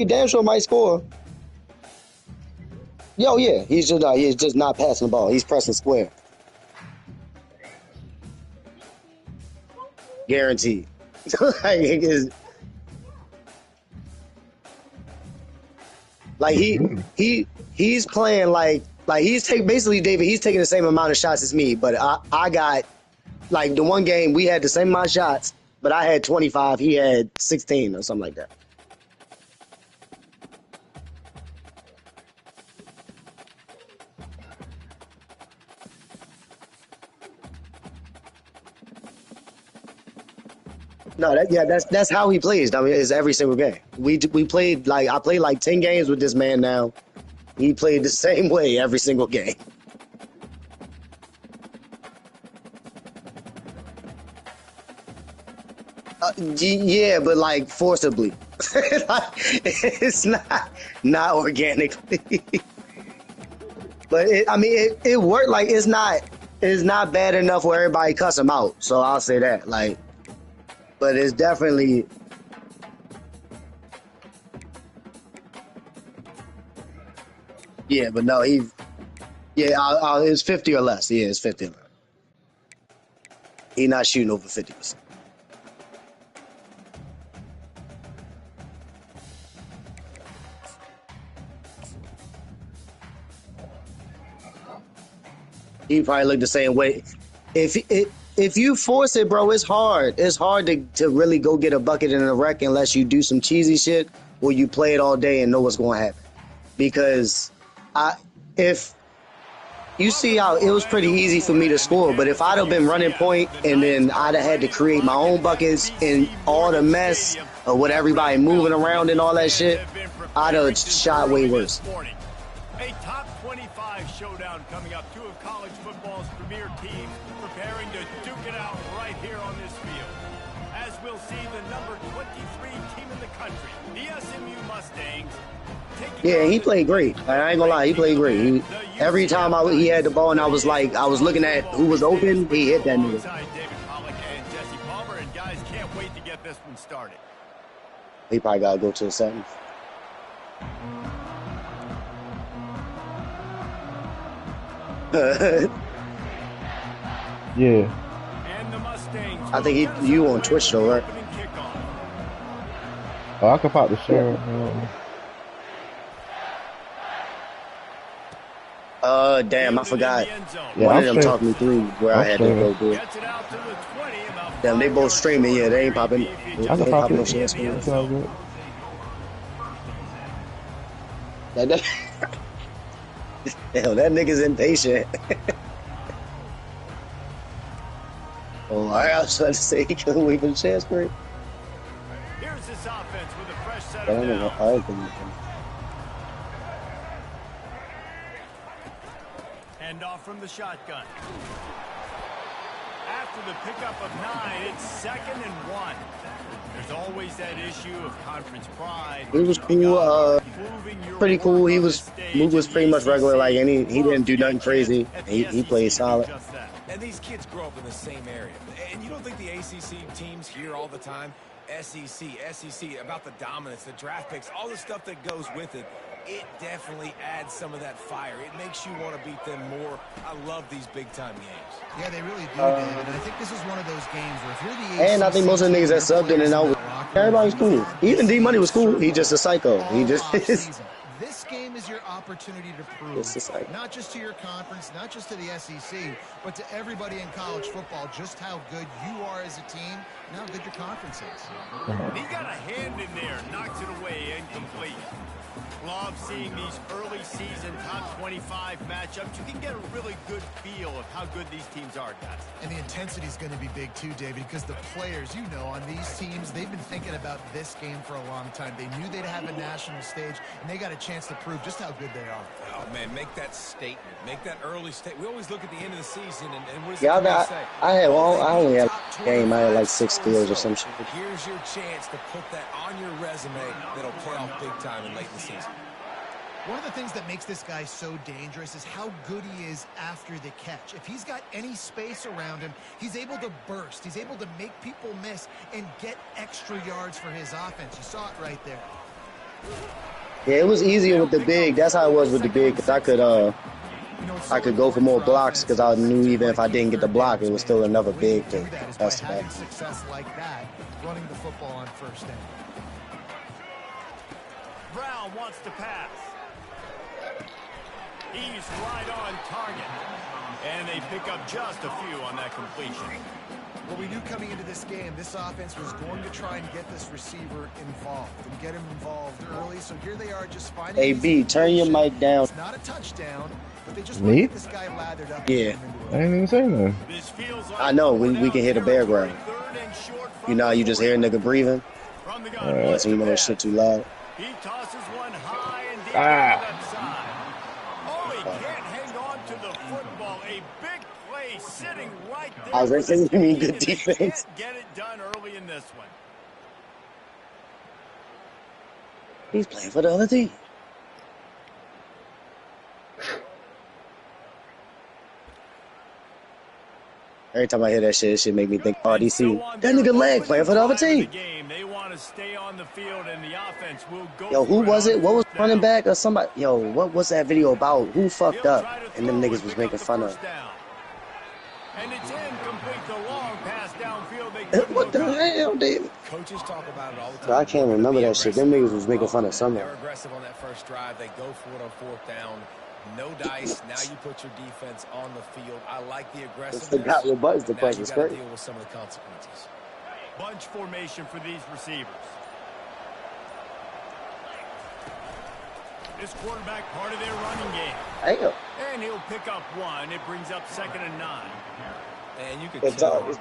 He damn sure might score. Yo, yeah, he's just not passing the ball. He's pressing square. Guaranteed. Like he's playing like he's basically David. He's taking the same amount of shots as me, but I got like the one game we had the same amount of shots, but I had 25. He had 16 or something like that. No, that's how he plays. I mean, it's every single game. We played like I played like 10 games with this man now. He played the same way every single game. Yeah, but like forcibly. Like, it's not organically. But it worked. Like it's not bad enough where everybody cuss him out. So I'll say that. Like, but it's definitely. Yeah, but no, it's 50 or less. Yeah, it's 50 or less. He not shooting over 50%. He probably look the same way. If you force it, bro, it's hard. It's hard to really go get a bucket in a wreck unless you do some cheesy shit or you play it all day and know what's going to happen. Because if you see how it was pretty easy for me to score, but if I'd have been running point and then I'd have had to create my own buckets and all the mess of what everybody moving around and all that shit, I'd have shot way worse. A top 25 showdown coming up. Two of college football's premier teams preparing to duke it out right here on this field. As we'll see the number 23 team in the country, the SMU Mustangs. Yeah, he played great. I ain't gonna lie, he played great. Every time he had the ball and I was looking at who was open, he hit that nigga. And guys can't wait to get this one started. He probably gotta go to the seventh. Yeah. And the Mustangs. I think you on Twitch though, right? Oh, I can pop the share. Damn, I forgot. Yeah, One of them talked me through where I had to go do it. Damn, they both streaming. Yeah, they ain't popping. I can pop no it. share screen. It's all good. Hell, that nigga's impatient. Oh, I was trying to say he couldn't wait for the share screen. Here's this offense with a fresh set of downs. Hand off from the shotgun. After the pickup of 9, it's 2nd and 1. There's always that issue of conference pride. He was cool, pretty cool. He was pretty much regular, like he didn't do nothing crazy. He played solid. And these kids grow up in the same area. And you don't think the ACC teams hear all the time, SEC, about the dominance, the draft picks, all the stuff that goes with it. It definitely adds some of that fire. It makes you want to beat them more. I love these big-time games. Yeah, they really do, David. And I think this is one of those games where if you're the ACC and I think most of the niggas that subbed in and out, everybody's cool. Even D-Money was cool. He just a psycho. He just... This game is your opportunity to prove, not just to your conference, not just to the SEC, but to everybody in college football, just how good you are as a team and how good your conference is. He got a hand in there, knocks it away, incomplete. Love seeing these early season top 25 matchups. You can get a really good feel of how good these teams are, guys. And the intensity is going to be big too, David, because the players, you know, on these teams, they've been thinking about this game for a long time. They knew they'd have a national stage, and they got a chance to prove just how good they are. Oh, man, make that statement. Make that early statement. We always look at the end of the season, and what does say? I only had a game. I had like 6 steals or some shit. Here's your chance to put that on your resume that'll play off big time in late in the season. One of the things that makes this guy so dangerous is how good he is after the catch. If he's got any space around him, he's able to burst. He's able to make people miss and get extra yards for his offense. You saw it right there. Yeah, it was easier with the big. That's how it was with the big, because I could go for more blocks because I knew even if I didn't get the block, it was still another big to test that. Success like that, running the football on first down. Brown wants to pass. He's right on target. And they pick up just a few on that completion. Well, we knew coming into this game, this offense was going to try and get this receiver involved and get him involved early. So here they are just finding. AB, turn your mic down. It's not a touchdown, but they just want to get this guy lathered up. Yeah. I ain't even saying that. I know, we can hear the bear ground. You know how you just hear a nigga breathing? So you know that shit too loud. He tosses one high and deep on the left side. Oh, he can't hang on to the football. A big play sitting right there. I was saying, you mean good defense. Can't get it done early in this one. He's playing for the other team. Every time I hear that shit, it should make me think, oh, DC, that nigga leg playing for the other team. They want to stay on the field and the offense will go. Yo, who was it? What was running back or somebody? Yo, what was that video about? Who fucked up? And them niggas was making fun of. And it's incomplete. The long pass downfield. What the hell, David? Coaches talk about it all the time. I can't remember that shit. Them niggas was making fun of somebody. They're aggressive on that first drive. They go for it on fourth down. No dice. Now you put your defense on the field. I like the aggressiveness. They got your buttons to press. You got to deal with some of the consequences. Bunch formation for these receivers. This quarterback part of their running game. Damn. And he'll pick up one. It brings up 2nd and 9. And you can tell the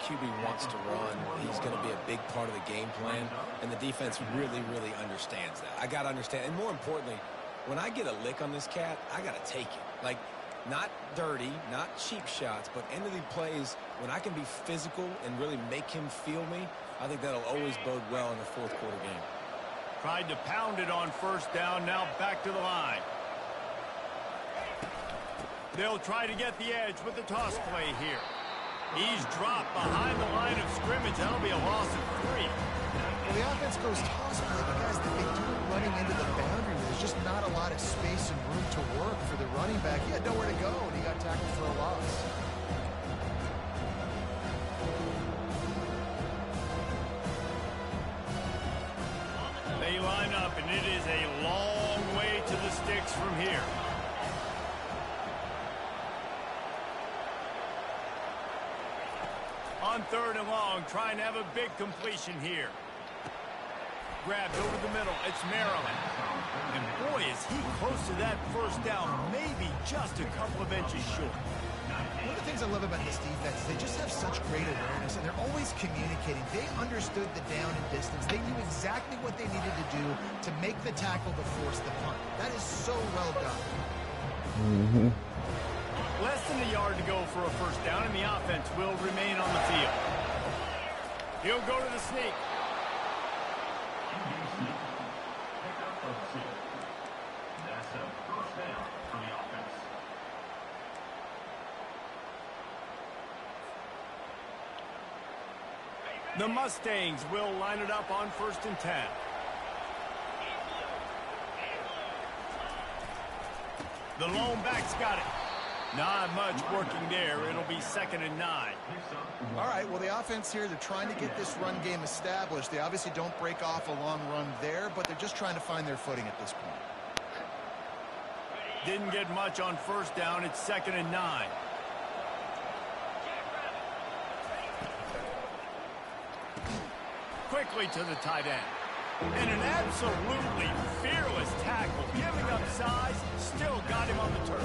QB wants to run. He's going to be a big part of the game plan. And the defense really, really understands that. I got to understand. And more importantly, when I get a lick on this cat, I got to take it. Like, not dirty, not cheap shots, but end of the plays, when I can be physical and really make him feel me, I think that'll always bode well in the fourth quarter game. Tried to pound it on first down, now back to the line. They'll try to get the edge with the toss play here. He's dropped behind the line of scrimmage. That'll be a loss of 3. Well, the offense goes toss play, but guys, they do it running into the boundary. There's just not a lot of space and room to work for the running back. He had nowhere to go, and he got tackled for a loss. They line up, and it is a long way to the sticks from here. On 3rd and long, trying to have a big completion here. Grabbed over the middle. It's Maryland. And boy, is he close to that first down. Maybe just a couple of inches short. One of the things I love about this defense is they just have such great awareness, and they're always communicating. They understood the down and distance. They knew exactly what they needed to do to make the tackle to force the punt. That is so well done. Less than a yard to go for a first down, and the offense will remain on the field. He'll go to the sneak. The Mustangs will line it up on 1st and 10. The lone back's got it. Not much working there. It'll be 2nd and 9. All right, well, the offense here, they're trying to get this run game established. They obviously don't break off a long run there, but they're just trying to find their footing at this point. Didn't get much on first down. It's 2nd and 9. Quickly to the tight end. And an absolutely fearless tackle. Giving up size, still got him on the turf.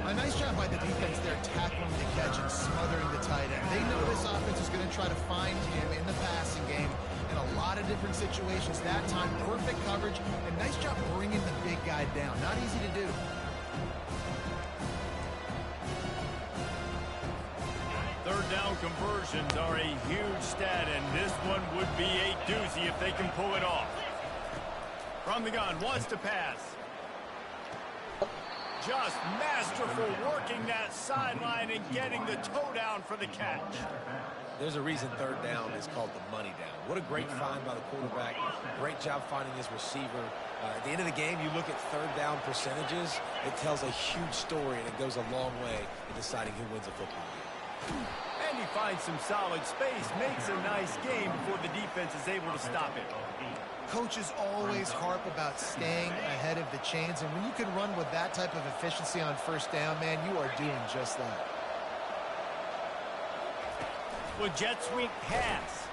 A nice job by the defense there, tackling the catch and smothering the tight end. They know this offense is going to try to find him in the passing game in a lot of different situations. That time, perfect coverage, and nice job bringing the big guy down. Not easy to do. Third down conversions are a huge stat, and this one would be a doozy if they can pull it off. From the gun, wants to pass. Just masterful working that sideline and getting the toe down for the catch. There's a reason third down is called the money down. What a great find by the quarterback. Great job finding his receiver. At the end of the game, you look at third down percentages. It tells a huge story, and it goes a long way in deciding who wins a football game. And he finds some solid space, makes a nice game before the defense is able to stop it. Coaches always harp about staying ahead of the chains, and when you can run with that type of efficiency on first down, man, you are doing just that. With jet sweep pass.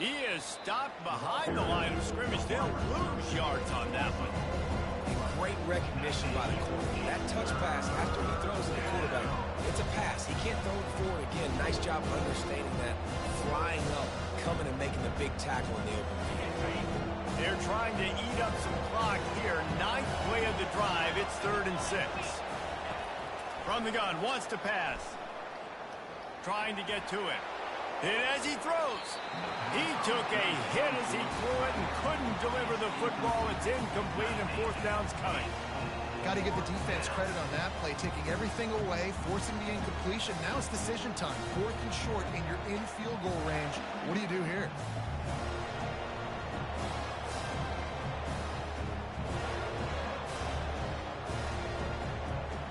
He is stopped behind the line of scrimmage. They'll lose yards on that one. Great recognition by the quarterback. That touch pass after he throws to the quarterback, it's a pass. He can't throw it forward again. Nice job understanding that. Flying up, coming and making the big tackle in the open field. They're trying to eat up some clock here. 9th play of the drive. It's 3rd and 6. From the gun, wants to pass. Trying to get to it. And as he throws, he took a hit as he threw it and couldn't deliver the football. It's incomplete and 4th down's coming. Got to give the defense credit on that play, taking everything away, forcing the incompletion. Now it's decision time. 4th and short, and you're in field goal range. What do you do here?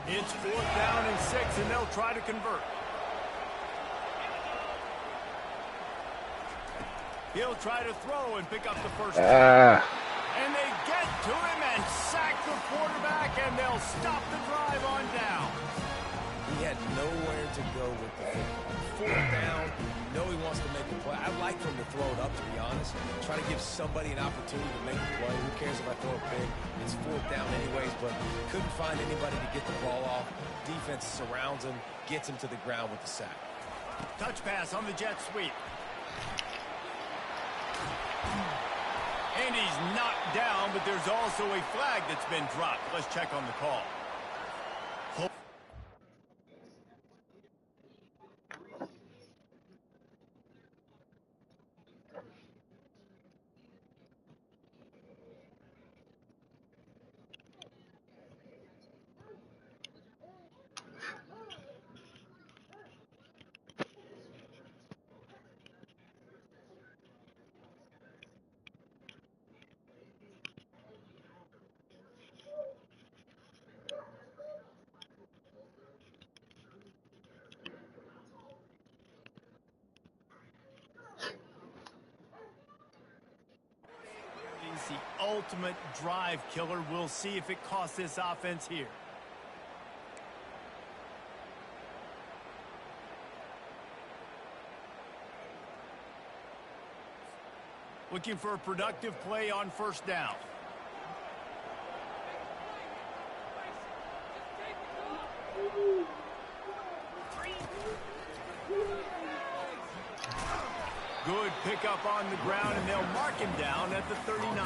It's 4th down and 6, and they'll try to convert. He'll try to throw and pick up the first down. And they get to him and sack the quarterback, and they'll stop the drive on down. He had nowhere to go with the football. 4th down, you know he wants to make a play. I'd like for him to throw it up, to be honest. Try to give somebody an opportunity to make a play. Who cares if I throw it big? It's 4th down anyways, but couldn't find anybody to get the ball off. Defense surrounds him, gets him to the ground with the sack. Touch pass on the jet sweep. And he's knocked down, but there's also a flag that's been dropped. Let's check on the call. The ultimate drive killer. We'll see if it costs this offense here. Looking for a productive play on first down. Good pickup on the ground, and they'll mark him down at the 39.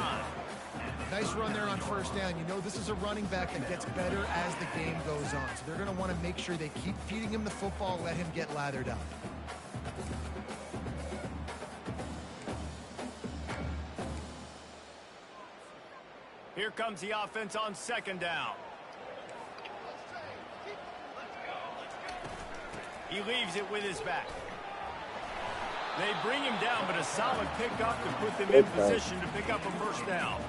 Nice run there on first down. You know this is a running back that gets better as the game goes on. So they're going to want to make sure they keep feeding him the football, let him get lathered up. Here comes the offense on second down. He leaves it with his back. They bring him down, but a solid pickup to put them in position to pick up a first down.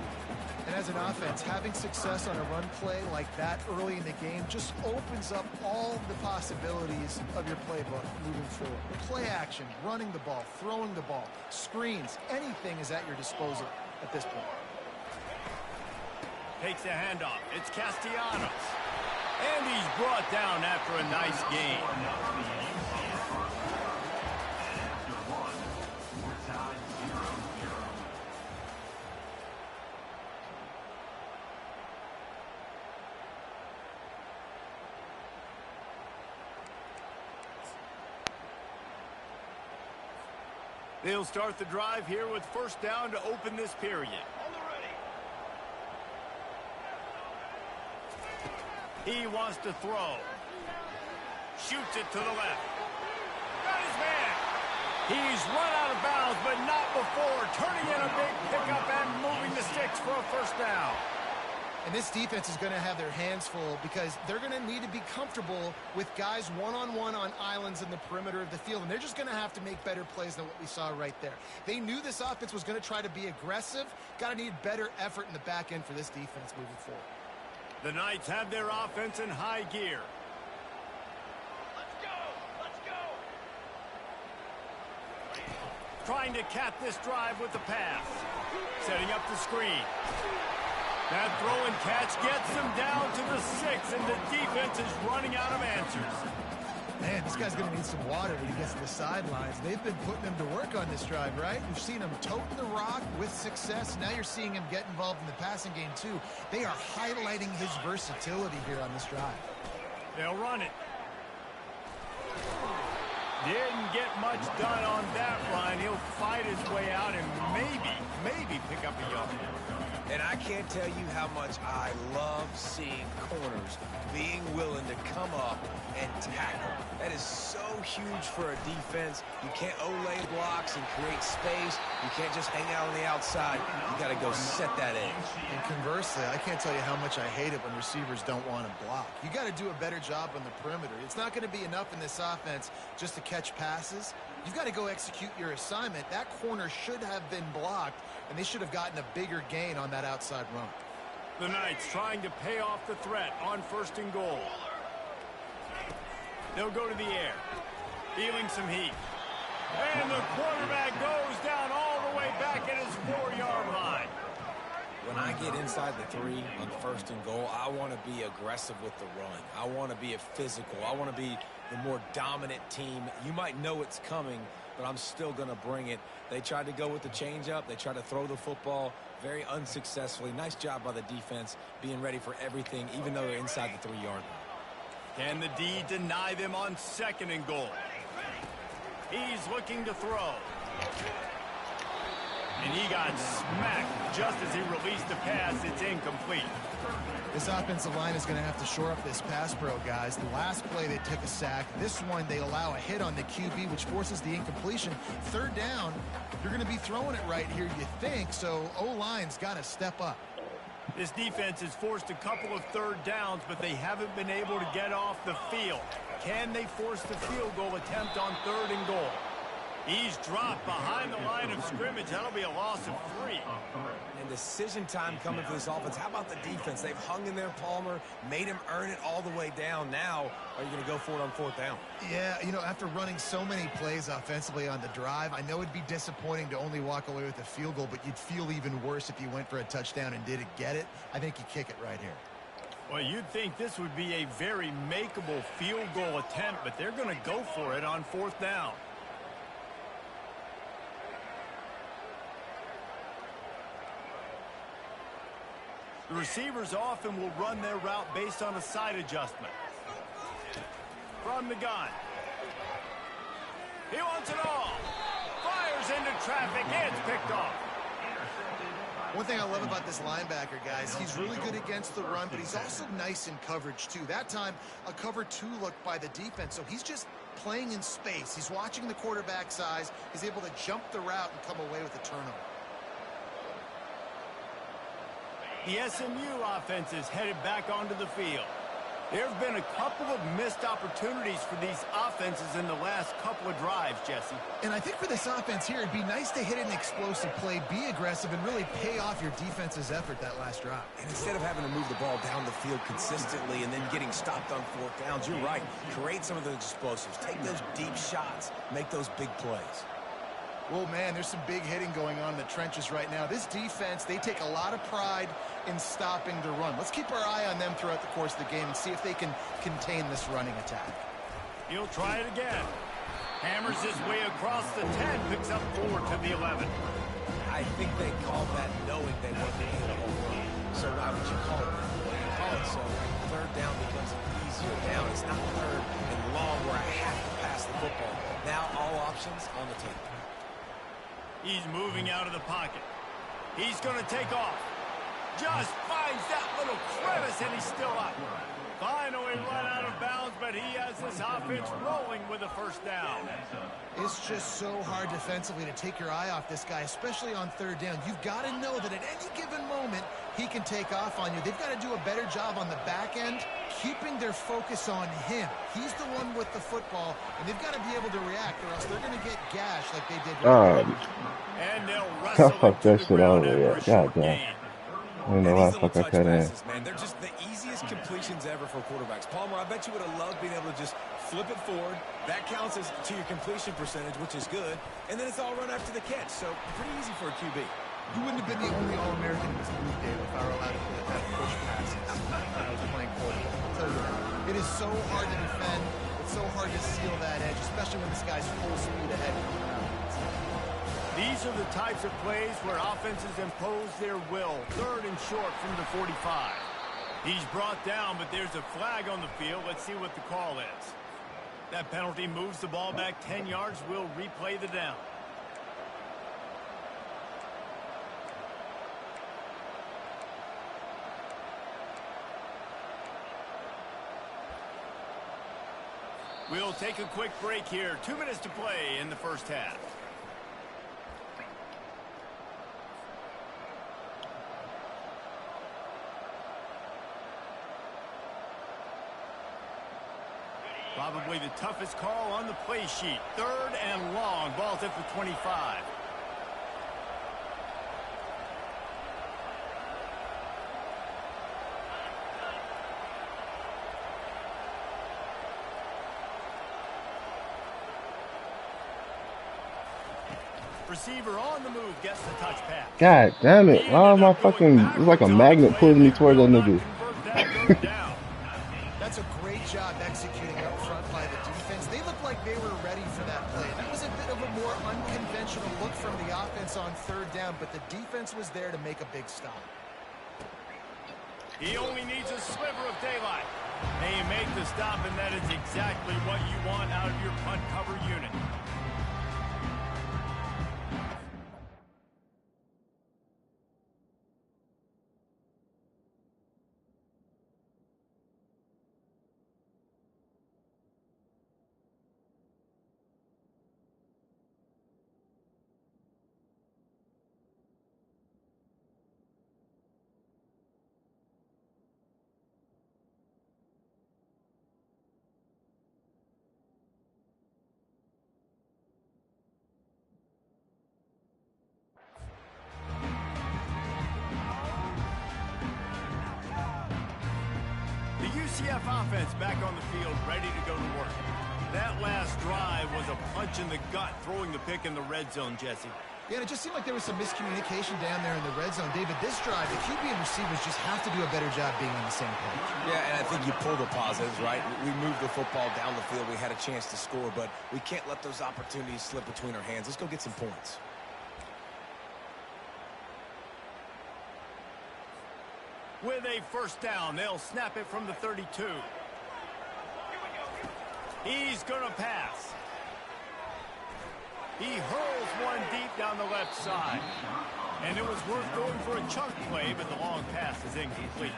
And as an offense, having success on a run play like that early in the game just opens up all the possibilities of your playbook moving forward. Play action, running the ball, throwing the ball, screens, anything is at your disposal at this point. Takes the handoff. It's Castellanos. And he's brought down after a nice gain. They'll start the drive here with first down to open this period. He wants to throw. Shoots it to the left. Got his man. He's run out of bounds, but not before turning in a big pickup and moving the sticks for a first down. And this defense is going to have their hands full because they're going to need to be comfortable with guys one-on-one on islands in the perimeter of the field. And they're just going to have to make better plays than what we saw right there. They knew this offense was going to try to be aggressive. Got to need better effort in the back end for this defense moving forward. The Knights have their offense in high gear. Let's go! Let's go! Trying to cap this drive with the pass. Setting up the screen. That throw and catch gets them down to the 6, and the defense is running out of answers. Man, this guy's going to need some water when he gets to the sidelines. They've been putting him to work on this drive, right? You've seen him toting the rock with success. Now you're seeing him get involved in the passing game, too. They are highlighting his versatility here on this drive. They'll run it. Didn't get much done on that run. He'll fight his way out and maybe pick up a yard. And I can't tell you how much I love seeing corners being willing to come up and tackle. That is so huge for a defense. You can't O-lay blocks and create space. You can't just hang out on the outside. You got to go set that edge. And conversely, I can't tell you how much I hate it when receivers don't want to block. You got to do a better job on the perimeter. It's not going to be enough in this offense just to catch passes. You've got to go execute your assignment. That corner should have been blocked, and they should have gotten a bigger gain on that outside run. The Knights trying to pay off the threat on 1st and goal. They'll go to the air, feeling some heat. And the quarterback goes down all the way back at his 4-yard line. When I get inside the 3 on 1st and goal, I want to be aggressive with the run. I want to be a physical. I want to be the more dominant team. You might know it's coming, but I'm still going to bring it. They tried to go with the changeup. They tried to throw the football very unsuccessfully. Nice job by the defense being ready for everything, even though they're inside the 3-yard line. Can the D deny them on 2nd and goal? He's looking to throw. And he got smacked just as he released the pass. It's incomplete. This offensive line is going to have to shore up this pass pro, guys. The last play, they took a sack. This one, they allow a hit on the QB, which forces the incompletion. 3rd down, you're going to be throwing it right here, you think, so O-line's got to step up. This defense has forced a couple of 3rd downs, but they haven't been able to get off the field. Can they force the field goal attempt on 3rd and goal? He's dropped behind the line of scrimmage. That'll be a loss of 3. And decision time coming for this offense. How about the defense? They've hung in there, Palmer, made him earn it all the way down. Now, are you going to go for it on 4th down? Yeah, you know, after running so many plays offensively on the drive, I know it'd be disappointing to only walk away with a field goal, but you'd feel even worse if you went for a touchdown and didn't get it. I think you kick it right here. Well, you'd think this would be a very makeable field goal attempt, but they're going to go for it on 4th down. The receivers often will run their route based on a side adjustment. From the gun. He wants it all. Fires into traffic. It's picked off. One thing I love about this linebacker, guys, he's really good against the run, but he's also nice in coverage, too. That time, a cover 2 look by the defense, so he's just playing in space. He's watching the quarterback's eyes. He's able to jump the route and come away with a turnover. The SMU offense is headed back onto the field. There have been a couple of missed opportunities for these offenses in the last couple of drives, Jesse. And I think for this offense here, it'd be nice to hit an explosive play, be aggressive, and really pay off your defense's effort that last drive. And instead of having to move the ball down the field consistently and then getting stopped on 4th downs, you're right. Create some of those explosives. Take those deep shots. Make those big plays. Well, man, there's some big hitting going on in the trenches right now. This defense, they take a lot of pride in stopping the run. Let's keep our eye on them throughout the course of the game and see if they can contain this running attack. He'll try it again. Hammers his way across the 10, picks up 4 to the 11. I think they called that knowing they weren't going to hit a home run. So why would you call it that? You call it so 3rd down becomes an easier down. It's not 3rd and long where I have to pass the football. Now all options on the table. He's moving out of the pocket. He's going to take off. Just finds that little crevice, and he's still up. Finally run out of bounds, but he has this offense rolling with a first down. It's just so hard defensively to take your eye off this guy, especially on third down. You've got to know that at any given moment, he can take off on you. They've got to do a better job on the back end, keeping their focus on him. He's the one with the football, and they've got to be able to react, or else they're going to get gashed like they did. And they'll wrestle fuck that shit ground over. after a God short damn. gain. I don't know why the fuck I cut in. Man, they're just the easiest completions ever for quarterbacks. Palmer, I bet you would have loved being able to just flip it forward. That counts as to your completion percentage, which is good. And then it's all run after the catch. So pretty easy for a QB. You wouldn't have been the only All-American in this league, Dave, if I were allowed to have push passes when I was playing quarterback. I'll tell you that. It is so hard to defend. It's so hard to seal that edge, especially when this guy's full speed ahead coming out. These are the types of plays where offenses impose their will. Third and short from the 45. He's brought down, but there's a flag on the field. Let's see what the call is. That penalty moves the ball back 10 yards. We'll replay the down. We'll take a quick break here. 2 minutes to play in the first half. Probably the toughest call on the play sheet. Third and long. Ball's at the 25. Receiver on the move gets the touch pass. God damn it. Why am I fucking... It's like a magnet pulling me toward that nigga. That's a great job executing up front by the defense. They looked like they were ready for that play. That was a bit of a more unconventional look from the offense on third down, but the defense was there to make a big stop. He only needs a sliver of daylight. They make the stop, and that is exactly what you want out of your punt cover unit. UCF offense back on the field, ready to go to work. That last drive was a punch in the gut, throwing the pick in the red zone, Jesse. Yeah, and it just seemed like there was some miscommunication down there in the red zone. David, this drive, the QB and receivers just have to do a better job being on the same page. Yeah, and I think you pull the positives, right? We moved the football down the field. We had a chance to score, but we can't let those opportunities slip between our hands. Let's go get some points. With a first down, they'll snap it from the 32. He's going to pass. He hurls one deep down the left side. And it was worth going for a chunk play, but the long pass is incomplete.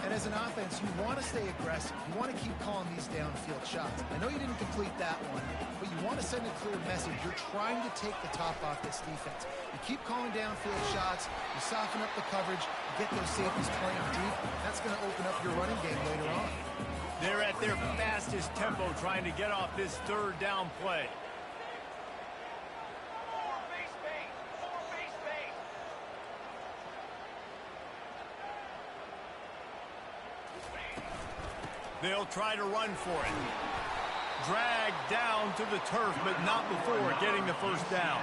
And as an offense, you want to stay aggressive. You want to keep calling these downfield shots. I know you didn't complete that one, but you want to send a clear message. You're trying to take the top off this defense. You keep calling downfield shots. You soften up the coverage. You get those safeties playing deep. That's going to open up your running game later on. They're at their fastest tempo trying to get off this third down play. They'll try to run for it. Dragged down to the turf, but not before getting the first down.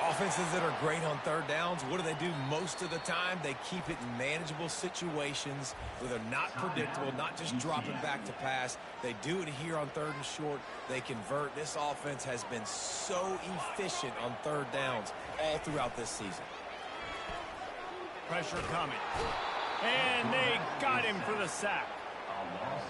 Offenses that are great on third downs, what do? Most of the time? They keep it in manageable situations where they're not predictable, not just dropping back to pass. They do it here on third and short. They convert. This offense has been so efficient on third downs all throughout this season. Pressure coming. And they got him for the sack.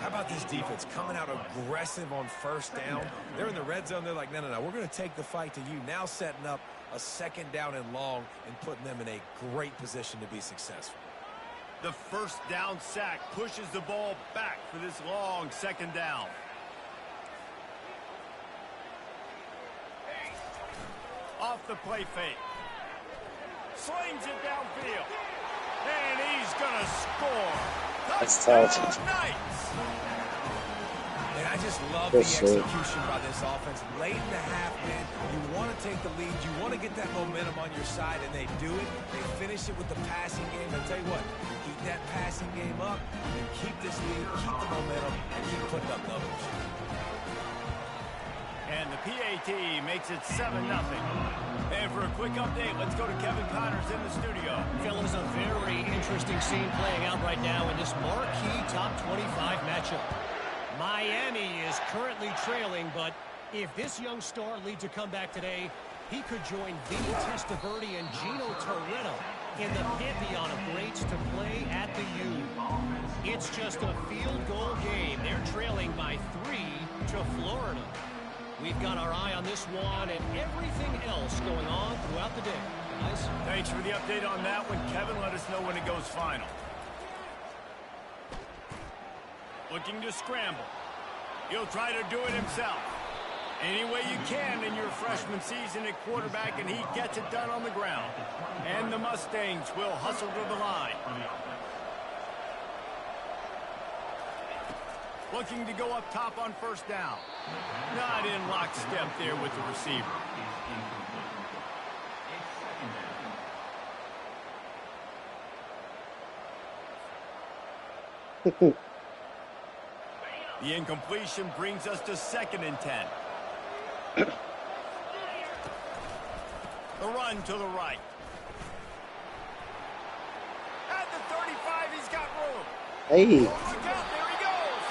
How about this defense coming out aggressive on first down? They're in the red zone. They're like, no, we're going to take the fight to you. Now setting up a second down and long and putting them in a great position to be successful. The first down sack pushes the ball back for this long second down. Off the play fake. Slings it downfield. And he's going to score. That's tough. Knights. And I just love the execution by this offense. Late in the half, man, you want to take the lead. You want to get that momentum on your side, and they do it. They finish it with the passing game. I'll tell you what, keep that passing game up and keep this lead, keep the momentum, and keep putting up numbers. And the PAT makes it 7-0. And for a quick update, let's go to Kevin Connors in the studio. Fellas, a very interesting scene playing out right now in this marquee top 25 matchup. Miami is currently trailing, but if this young star leads a comeback today, he could join Vinny Testaverde and Gino Toretto in the pantheon of greats to play at the U. It's just a field goal game. They're trailing by 3 to Florida. We've got our eye on this one and everything else going on throughout the day. Guys? Thanks for the update on that one, Kevin. Let us know when it goes final. Looking to scramble. He'll try to do it himself. Any way you can in your freshman season at quarterback, and he gets it done on the ground. And the Mustangs will hustle to the line. Looking to go up top on first down. Not in lockstep there with the receiver. The incompletion brings us to 2nd and 10. The run to the right. At the 35, he's got room. Hey. Look out, there he goes.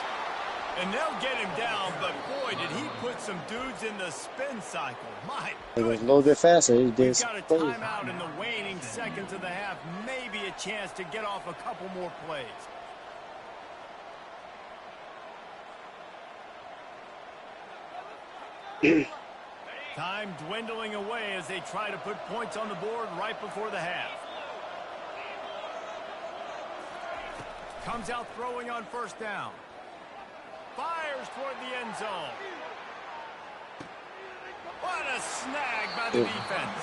And they'll get him down, but boy, did he put some dudes in the spin cycle. My It was a little bit faster. He did. We've got a timeout in the waning seconds of the half. Maybe a chance to get off a couple more plays. Time dwindling away as they try to put points on the board right before the half. Comes out throwing on first down. Fires toward the end zone. What a snag by the defense.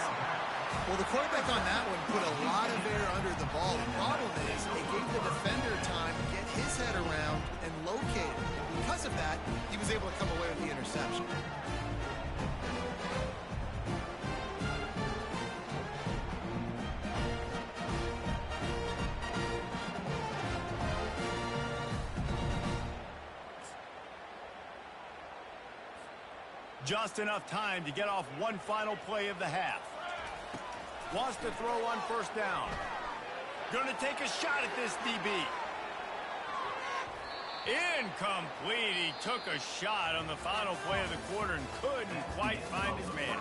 Well, the quarterback on that one put a lot of air under the ball. The problem is it gave the defender time to get his head around and locate it. Because of that, he was able to come away with the interception. Just enough time to get off one final play of the half. Wants to throw on first down. Going to take a shot at this DB. Incomplete. He took a shot on the final play of the quarter and couldn't quite find his man.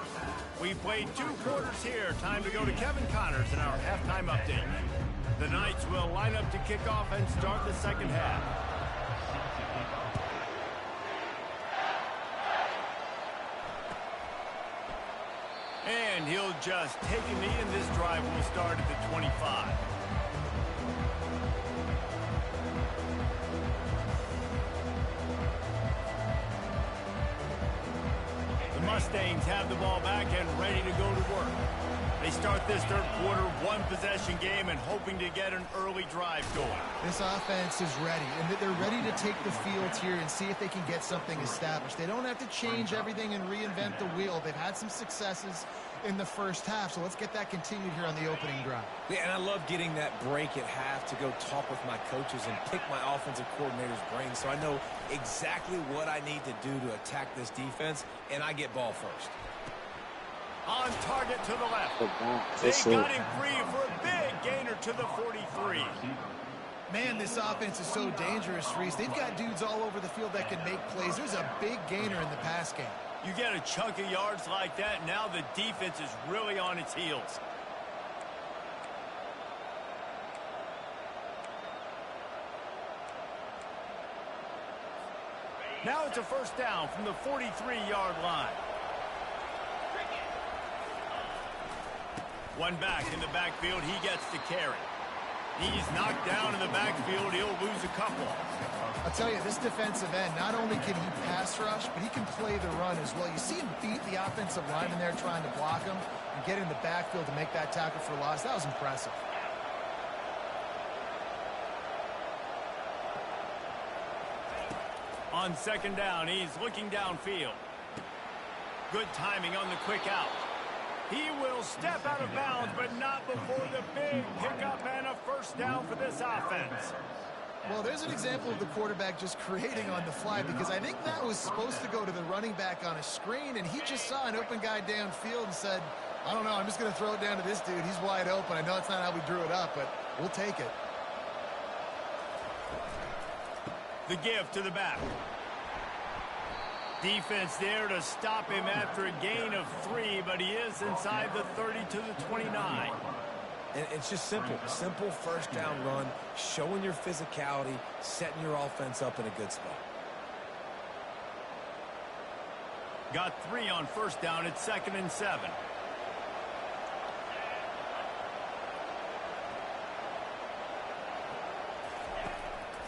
We played 2 quarters here. Time to go to Kevin Connors in our halftime update. The Knights will line up to kick off and start the second half. And he'll just take a knee, and this drive will start at the 25. The Mustangs have the ball back and ready to go to work. They start this third quarter, 1-possession game, and hoping to get an early drive going. This offense is ready, and they're ready to take the field here and see if they can get something established. They don't have to change everything and reinvent the wheel. They've had some successes in the first half, so let's get that continued here on the opening drive. Yeah, and I love getting that break at half to go talk with my coaches and pick my offensive coordinator's brain so I know exactly what I need to do to attack this defense, and I get ball first. On target to the left. They got him free for a big gainer to the 43. Man, this offense is so dangerous, Reese. They've got dudes all over the field that can make plays. There's a big gainer in the pass game. You get a chunk of yards like that, now the defense is really on its heels. Now it's a first down from the 43-yard line. One back in the backfield, he gets to carry. He's knocked down in the backfield. He'll lose a couple. I'll tell you, this defensive end, not only can he pass rush, but he can play the run as well. You see him beat the offensive lineman there trying to block him and get in the backfield to make that tackle for loss. That was impressive. On second down, he's looking downfield. Good timing on the quick out. He will step out of bounds, but not before the big pickup and a first down for this offense. Well, there's an example of the quarterback just creating on the fly, because I think that was supposed to go to the running back on a screen, and he just saw an open guy downfield and said, I don't know, I'm just going to throw it down to this dude. He's wide open. I know it's not how we drew it up, but we'll take it. The give to the back. Defense there to stop him after a gain of 3, but he is inside the 30 to the 29. And it's just simple. Simple first down run, showing your physicality, setting your offense up in a good spot. Got 3 on first down. It's 2nd and 7.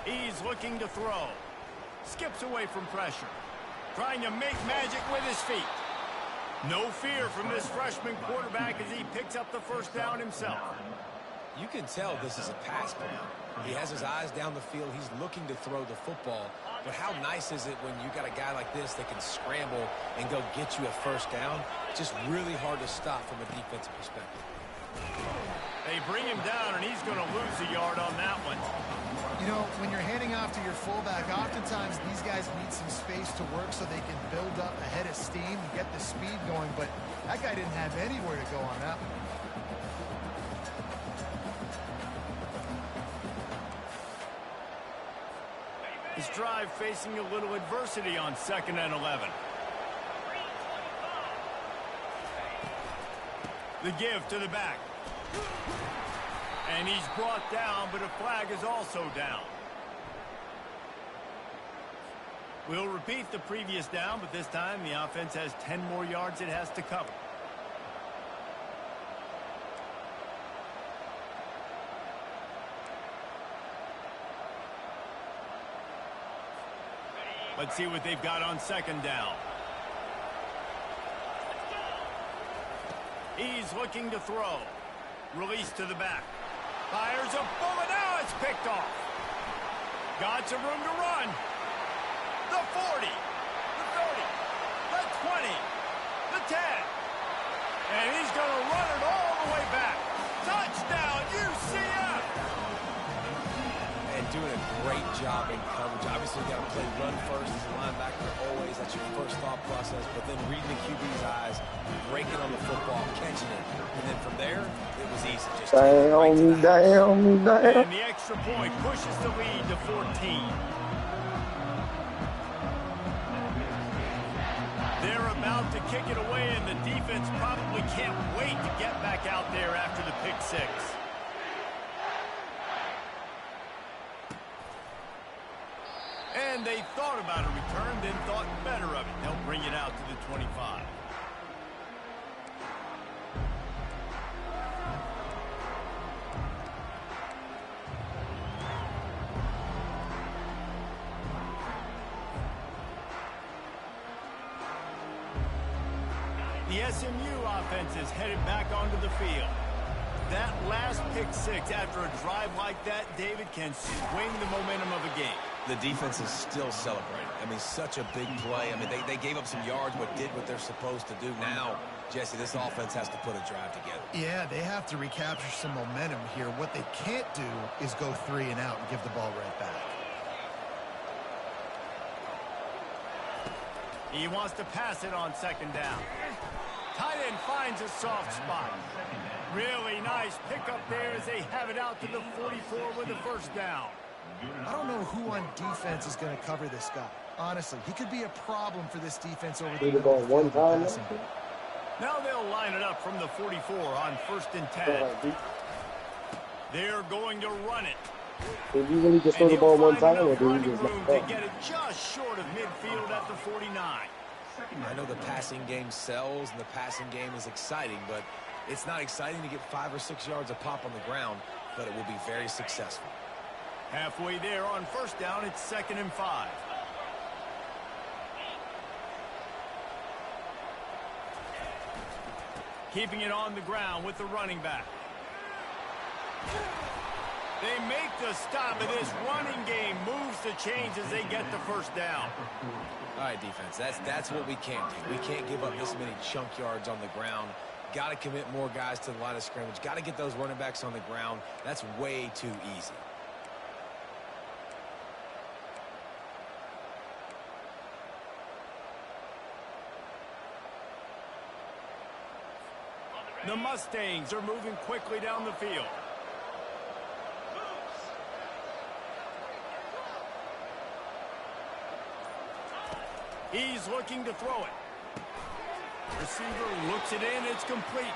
He's looking to throw. Skips away from pressure. Trying to make magic with his feet. No fear from this freshman quarterback as he picks up the first down himself. You can tell this is a pass play. He has his eyes down the field. He's looking to throw the football. But how nice is it when you got a guy like this that can scramble and go get you a first down? It's just really hard to stop from a defensive perspective. They bring him down, and he's going to lose a yard on that one. You know, when you're handing off to your fullback, oftentimes these guys need some space to work so they can build up a head of steam and get the speed going, but that guy didn't have anywhere to go on that one. His drive facing a little adversity on 2nd and 11. The give to the back. And he's brought down, but a flag is also down. We'll repeat the previous down, but this time the offense has 10 more yards it has to cover. Let's see what they've got on 2nd down. He's looking to throw. Release to the back. Fires a bullet. Now it's picked off. Got some room to run. The 40. The 30. The 20. The 10. And he's going to run it all the way back. Touchdown, UCF! And doing a great job in coverage. Obviously, you got to play run first as a linebacker always. That's your first thought process. But then reading the QB's eyes, breaking on the football, catching it. And then from there, it was easy. Just Damn. And the extra point pushes the lead to 14. They're about to kick it away, and the defense probably can't wait to get back out there after the pick 6. And they thought about a return, then thought better of it. They'll bring it out to the 25. The SMU offense is headed back onto the field. That last pick 6 after a drive like that, David, can swing the momentum of a game. The defense is still celebrating. I mean, such a big play. I mean, they gave up some yards but did what they're supposed to do. Now, Jesse, this offense has to put a drive together. Yeah, they have to recapture some momentum here. What they can't do is go 3 and out and give the ball right back. He wants to pass it on 2nd down. Tight end finds a soft spot. Really nice pickup there as they have it out to the 44 with the first down. I don't know who on defense is going to cover this guy. Honestly, he could be a problem for this defense over the one time. Now they'll line it up from the 44 on 1st and 10. They're going to run it. Did you really just throw the ball one time, or did you just room to get it just short of midfield at the 49? I know the passing game sells and the passing game is exciting, but it's not exciting to get 5 or 6 yards a pop on the ground. but it will be very successful. Halfway there on first down, it's 2nd and 5. Keeping it on the ground with the running back. They make the stop, and this running game moves the chains as they get the first down. All right, defense, that's what we can't do. We can't give up this many chunk yards on the ground. Got to commit more guys to the line of scrimmage. Got to get those running backs on the ground. That's way too easy. The Mustangs are moving quickly down the field. He's looking to throw it. Receiver looks it in. It's complete.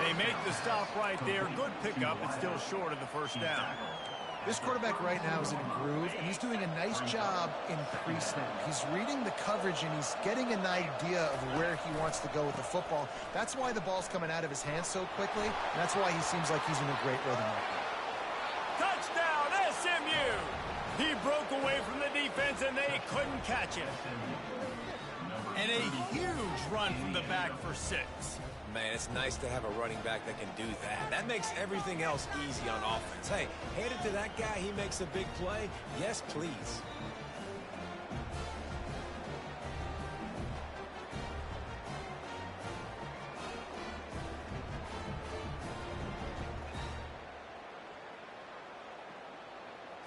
They make the stop right there. Good pickup. It's still short of the first down. This quarterback right now is in a groove, and he's doing a nice job in pre-snap. He's reading the coverage, and he's getting an idea of where he wants to go with the football. That's why the ball's coming out of his hands so quickly, and that's why he seems like he's in a great rhythm right now. Touchdown, SMU! He broke away from the defense, and they couldn't catch him. And a huge run from the back for 6. Man, it's nice to have a running back that can do that. That makes everything else easy on offense. Hey, hand it to that guy, he makes a big play. Yes, please.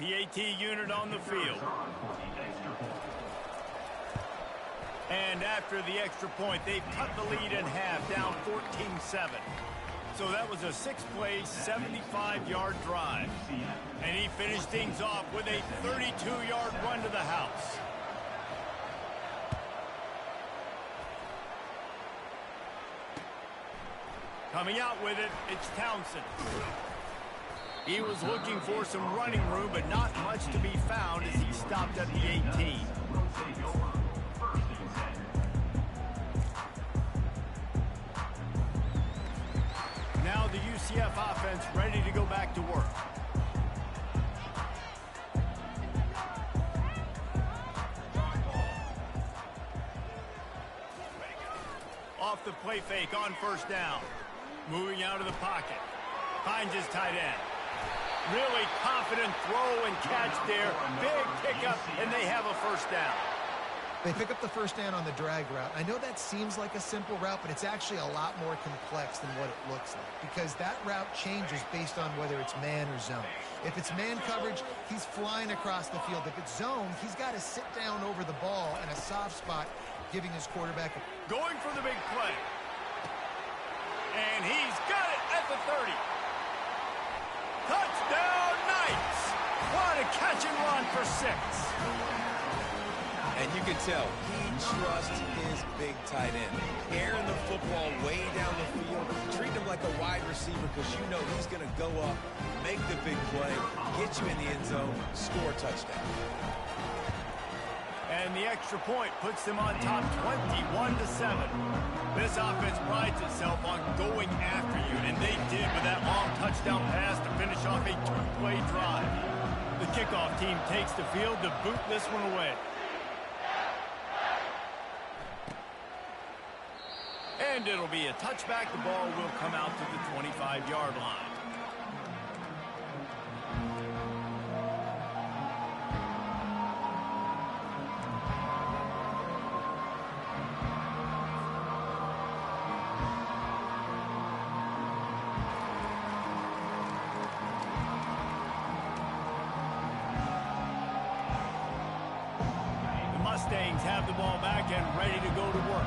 PAT unit on the field. And after the extra point, they've cut the lead in half, down 14-7. So that was a 6-play, 75-yard drive. And he finished things off with a 32-yard run to the house. Coming out with it, it's Townsend. He was looking for some running room, but not much to be found as he stopped at the 18. Now the UCF offense ready to go back to work. Off the play fake on first down. Moving out of the pocket. Finds his tight end. Really confident throw and catch there. Big pickup, and they have a first down. They pick up the first down on the drag route. I know that seems like a simple route, but it's actually a lot more complex than what it looks like, because that route changes based on whether it's man or zone. If it's man coverage, he's flying across the field. If it's zone, he's got to sit down over the ball in a soft spot, giving his quarterback a... Going for the big play. And he's got it at the 30. Touchdown, Knights! What a catch and run for 6. And you can tell he trusts his big tight end. Airing the football way down the field. Treat him like a wide receiver because you know he's going to go up, make the big play, get you in the end zone, score a touchdown. And the extra point puts them on top 21-7. This offense prides itself on going after you, and they did with that long touchdown pass to finish off a 2-play drive. The kickoff team takes the field to boot this one away. And it'll be a touchback. The ball will come out to the 25-yard line. The Mustangs have the ball back and ready to go to work.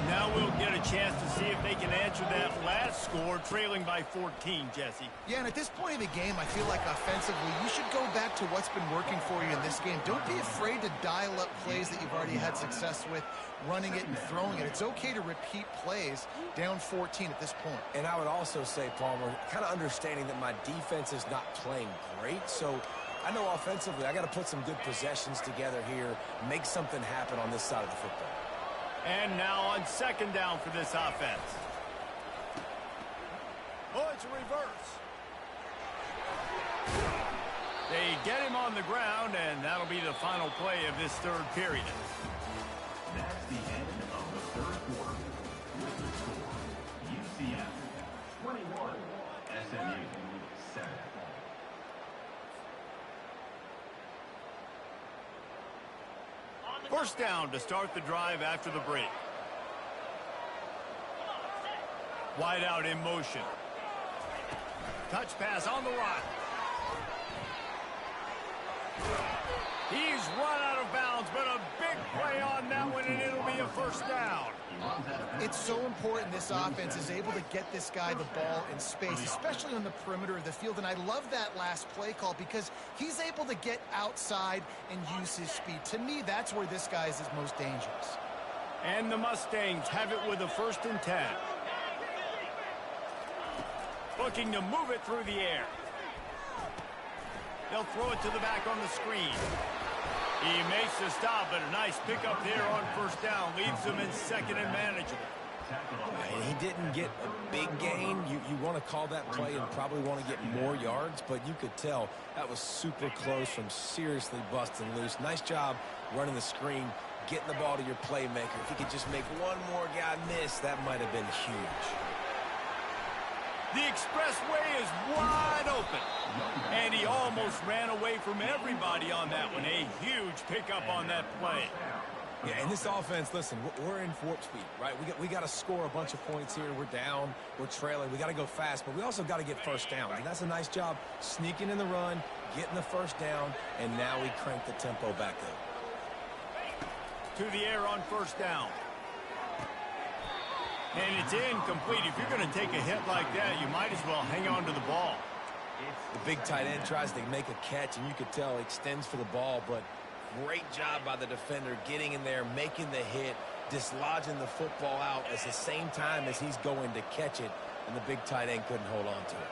Now we'll get a chance to see if they can answer that last score, trailing by 14, Jesse. Yeah, and at this point of the game, I feel like offensively, you should go back to what's been working for you in this game. Don't be afraid to dial up plays that you've already had success with, running it and throwing it. It's okay to repeat plays down 14 at this point. And I would also say, Palmer, kind of understanding that my defense is not playing great, so I know offensively I got to put some good possessions together here, make something happen on this side of the football. And now on second down for this offense. Oh, it's a reverse. get him on the ground, and that'll be the final play of this third period. That's the end of the third quarter. With the score, UCF 21, SMU 7. First down to start the drive after the break. Wide out in motion. Touch pass on the run. He's run out of bounds, but a big play on that one, and it'll be a first down. It's so important this offense is able to get this guy the ball in space, especially on the perimeter of the field. And I love that last play call because he's able to get outside and use his speed. To me, that's where this guy is his most dangerous. And the Mustangs have it with a 1st and 10. Looking to move it through the air. They'll throw it to the back on the screen. He makes the stop, but a nice pickup there on first down. Leaves them in 2nd and manageable. And he didn't get a big gain. You want to call that play and probably want to get more yards, but you could tell that was super close from seriously busting loose. Nice job running the screen, getting the ball to your playmaker. If he could just make one more guy miss, that might have been huge. The expressway is wide open. And he almost ran away from everybody on that one. A huge pickup on that play. Yeah, and this offense, listen, we're in warp speed, right? We got to score a bunch of points here. We're down. We're trailing. We got to go fast, but we also got to get first down. And that's a nice job sneaking in the run, getting the first down, and now we crank the tempo back up. To the air on first down. And it's incomplete. If you're going to take a hit like that, you might as well hang on to the ball. The big tight end tries to make a catch, and you could tell he extends for the ball, but great job by the defender getting in there, making the hit, dislodging the football out at the same time as he's going to catch it, and the big tight end couldn't hold on to it.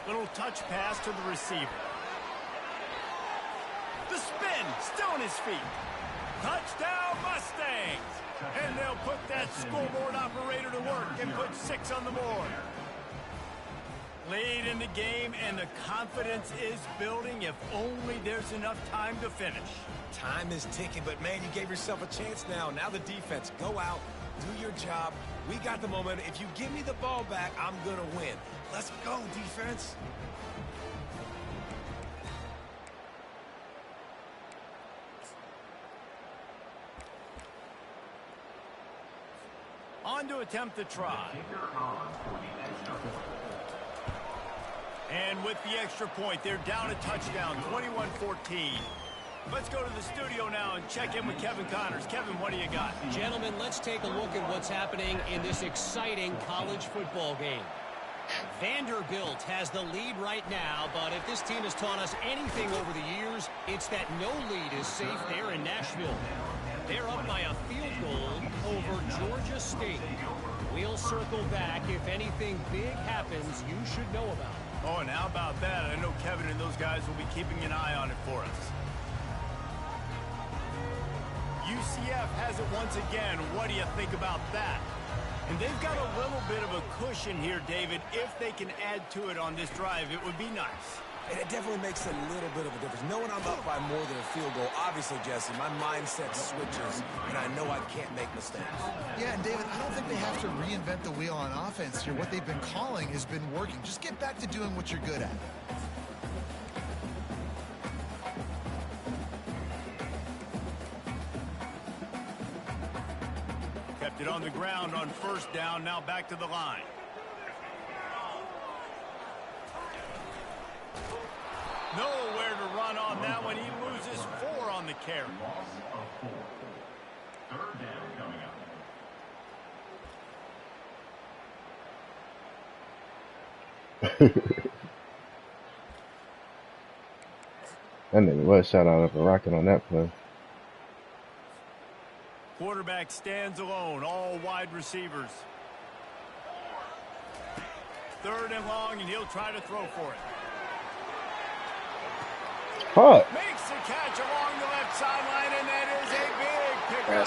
Little touch pass to the receiver. The spin, still on his feet. Touchdown Mustangs! And they'll put that scoreboard operator to work and put 6 on the board. Lead in the game, and the confidence is building if only there's enough time to finish. Time is ticking, but man, you gave yourself a chance now. Now the defense, go out, do your job. We got the momentum. If you give me the ball back, I'm going to win. Let's go, defense. On to attempt the try. And with the extra point, they're down a touchdown, 21-14. Let's go to the studio now and check in with Kevin Connors. Kevin, what do you got? Gentlemen, let's take a look at what's happening in this exciting college football game. Vanderbilt has the lead right now, but if this team has taught us anything over the years, it's that no lead is safe there in Nashville. They're up by a field goal over Georgia State. We'll circle back if anything big happens you should know about. Oh, and how about that? I know Kevin and those guys will be keeping an eye on it for us. UCF has it once again. What do you think about that? And they've got a little bit of a cushion here, David. If they can add to it on this drive, it would be nice. And it definitely makes a little bit of a difference. Knowing I'm up by more than a field goal, obviously, Jesse, my mindset switches, and I know I can't make mistakes. Yeah, and David, I don't think they have to reinvent the wheel on offense here. What they've been calling has been working. Just get back to doing what you're good at. Kept it on the ground on first down, now back to the line. Nowhere to run on that one. He loses 4 on the carry. Loss of 4. Third down coming up. That nigga was shot out of a rocket on that play. Quarterback stands alone, all wide receivers. 3rd and long, and he'll try to throw for it. Fuck. Makes the catch along the left sideline, and that is a big pickup.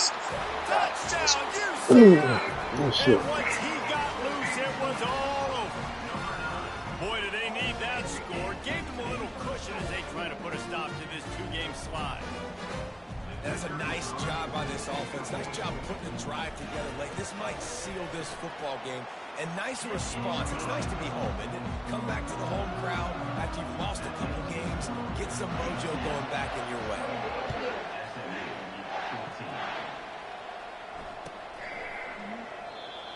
Touchdown, UCF. Oh, shit. And once he got loose, it was all over. Boy, do they need that score. Gave them a little cushion as they try to put a stop to this two-game slide. That's a nice job by this offense. Nice job putting the drive together late. This might seal this football game. And nice response. It's nice to be home and then come back to the home crowd after you've lost a couple games. Get some mojo going back in your way.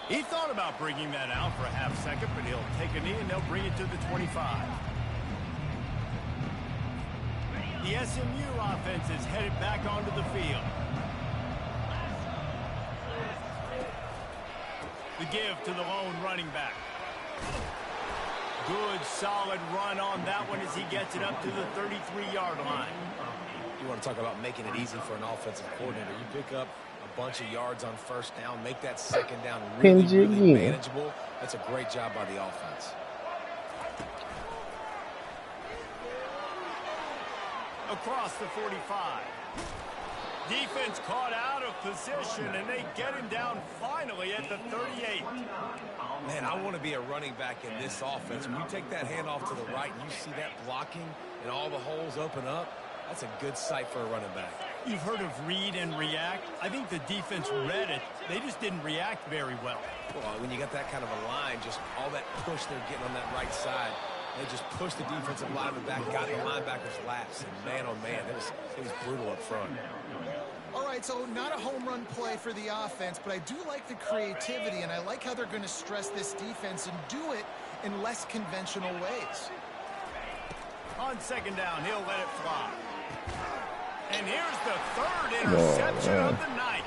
He thought about bringing that out for a half second, but he'll take a knee and they'll bring it to the 25. The SMU offense is headed back onto the field. The give to the lone running back. Good, solid run on that one as he gets it up to the 33-yard line. You want to talk about making it easy for an offensive coordinator. You pick up a bunch of yards on first down, make that second down really manageable. That's a great job by the offense. Across the 45. Defense caught out of position, and they get him down finally at the 38. Man, I want to be a running back in this offense. When you take that handoff to the right and you see that blocking and all the holes open up, that's a good sight for a running back. You've heard of read and react. I think the defense read it. They just didn't react very well. Well, when you got that kind of a line, just all that push they're getting on that right side, they just pushed the defensive lineman back, got the linebacker's laps, and man, oh man, it was brutal up front. All right, so not a home run play for the offense, but I do like the creativity, and I like how they're going to stress this defense and do it in less conventional ways. On second down, he'll let it fly. And here's the third interception of the night.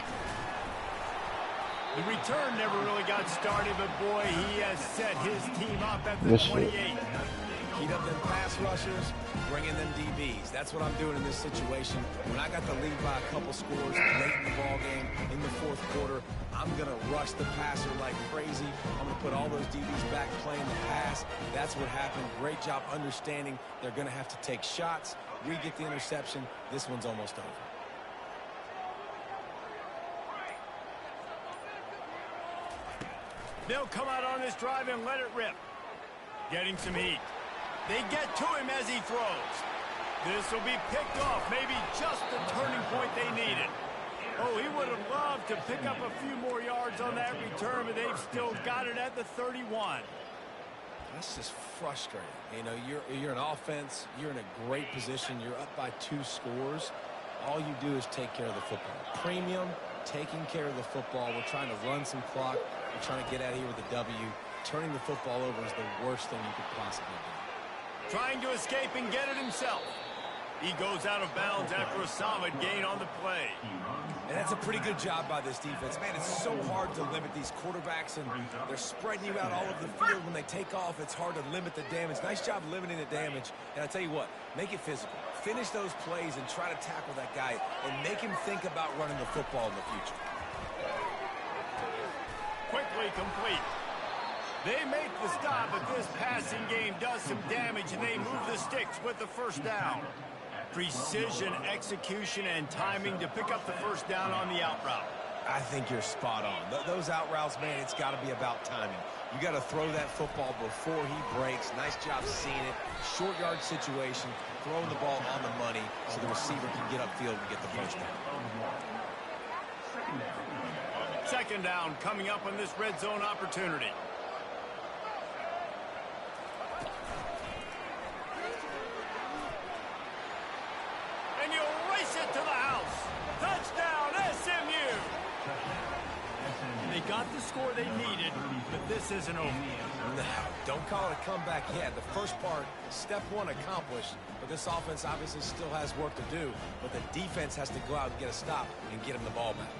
The return never really got started, but boy, he has set his team up at the 28. Heat up them pass rushers, bring in them DBs. That's what I'm doing in this situation. When I got the lead by a couple scores late in the ball game, in the fourth quarter, I'm going to rush the passer like crazy. I'm going to put all those DBs back playing the pass. That's what happened. Great job understanding they're going to have to take shots. We get the interception. This one's almost over. They'll come out on this drive and let it rip. Getting some heat. They get to him as he throws. This will be picked off. Maybe just the turning point they needed. Oh, he would have loved to pick up a few more yards on that return, but they've still got it at the 31. That's just frustrating. You know, you're an offense. You're in a great position. You're up by 2 scores. All you do is take care of the football. Premium, taking care of the football. We're trying to run some clock. We're trying to get out of here with a W. Turning the football over is the worst thing you could possibly do. Trying to escape and get it himself. He goes out of bounds after a solid gain on the play. And that's a pretty good job by this defense. Man, it's so hard to limit these quarterbacks, and they're spreading you out all over the field. When they take off, it's hard to limit the damage. Nice job limiting the damage. And I tell you what, make it physical. Finish those plays and try to tackle that guy and make him think about running the football in the future. Quickly complete. They make the stop, but this passing game does some damage, and they move the sticks with the first down. Precision, execution, and timing to pick up the first down on the out route. I think you're spot on. Those out routes, man, it's got to be about timing. You got to throw that football before he breaks. Nice job seeing it. Short yard situation, throwing the ball on the money so the receiver can get upfield and get the first down. Second down coming up on this red zone opportunity. And you'll race it to the house. Touchdown, SMU. They got the score they needed, but this isn't over. No, don't call it a comeback yet. The first part, step one accomplished, but this offense obviously still has work to do, but the defense has to go out and get a stop and get him the ball back.